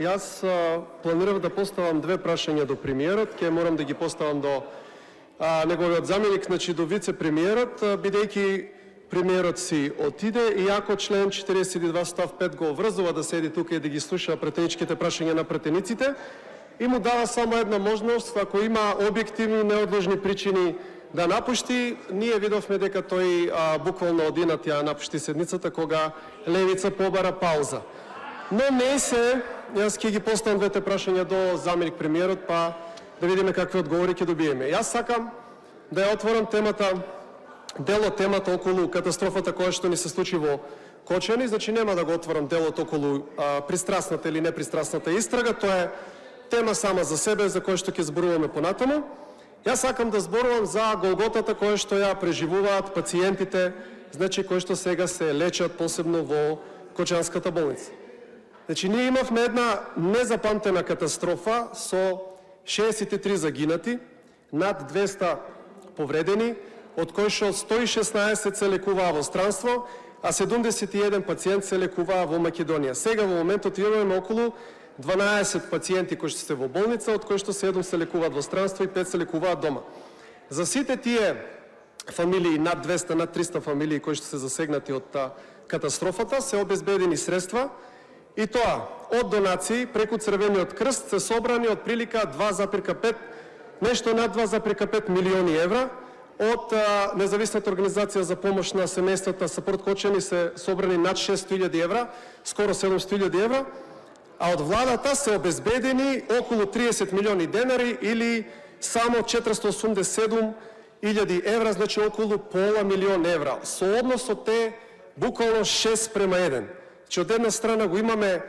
Јас планирав да поставам две прашања до премиерот, ќе морам да ги поставам до неговиот заменик, значи до вице-премиерот, бидејќи премиерот си отиде, иако член 42 став 5 го врзува да седи тука и да ги слуша претеничките прашања на претениците, и му дава само една можност, ако има објективни неодложни причини да напушти. Ние видовме дека тој буквално одинат ја напушти седницата кога Левица побара пауза. Но не се, јас ќе ги поставам двете прашања до заменик премиерот, па да видиме какви одговори ќе добиеме. Јас сакам да ја отворам темата, дел од темата околу катастрофата која што ни се случи во Кочани, значи нема да го отворам делот околу пристрасната или непристрасната истрага, тоа е тема сама за себе за која што ќе зборуваме понатаму. Јас сакам да зборувам за голготата која што ја преживуваат пациентите, значи кои што сега се лечат посебно во Кочанската болница. Значи ние имавме една незапамтена катастрофа со 63 загинати, над 200 повредени, од кои што 116 се лекуваа во странство, а 71 пациент се лекуваа во Македонија. Сега во моментот имаме околу 12 пациенти кои што се во болница, од кои што 7 се лекуваат во странство и 5 се лекуваат дома. За сите тие фамилии, над 200, над 300 фамилии кои што се засегнати од катастрофата, се обезбедени средства, и тоа од донации преку Црвениот крст се собрани од прилика 2,5, нешто над 2,5 милиони евра. Од Независната организација за помош на семејствата Сапорт Кочани се собрани над 600.000 евра, скоро 700.000 евра, а од владата се обезбедени околу 30 милиони денари или само 487.000 евра, значи околу пола милион евра. Со однос од те буквално 6:1. Че од една страна го имаме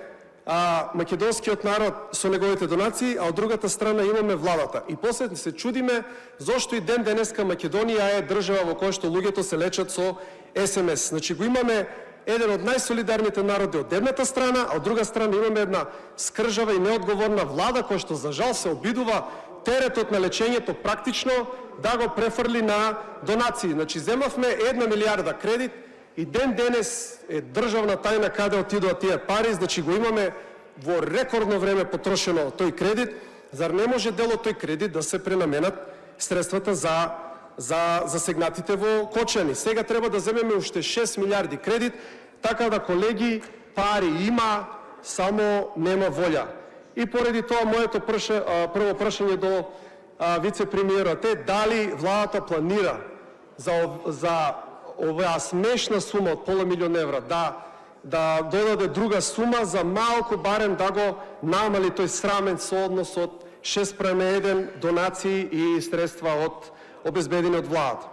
македонскиот народ со неговите донации, а од другата страна имаме владата. И после се чудиме зошто и ден денеска Македонија е држава во која што луѓето се лечат со СМС. Значи го имаме еден од најсолидарните народи од едната страна, а од друга страна имаме една скржава и неодговорна влада која што за жал се обидува теретот на лечењето практично да го префрли на донации. Значи земавме 1 милиарда кредит и ден денес е државна тајна каде отидоа тие пари, значи го имаме во рекордно време потрошено тој кредит. Зар не може дел од тој кредит да се пренаменат средствата за засегнатите во Кочани? Сега треба да земеме уште 6 милиарди кредит, така да, колеги, пари има, само нема волја. И поради тоа моето прво прашање до вице-премиерот е дали владата планира за оваа смешна сума од пола милион евра да додаде друга сума за малку барем да го намали тој срамен сооднос од 6:1 донации и средства од обезбедени од владата.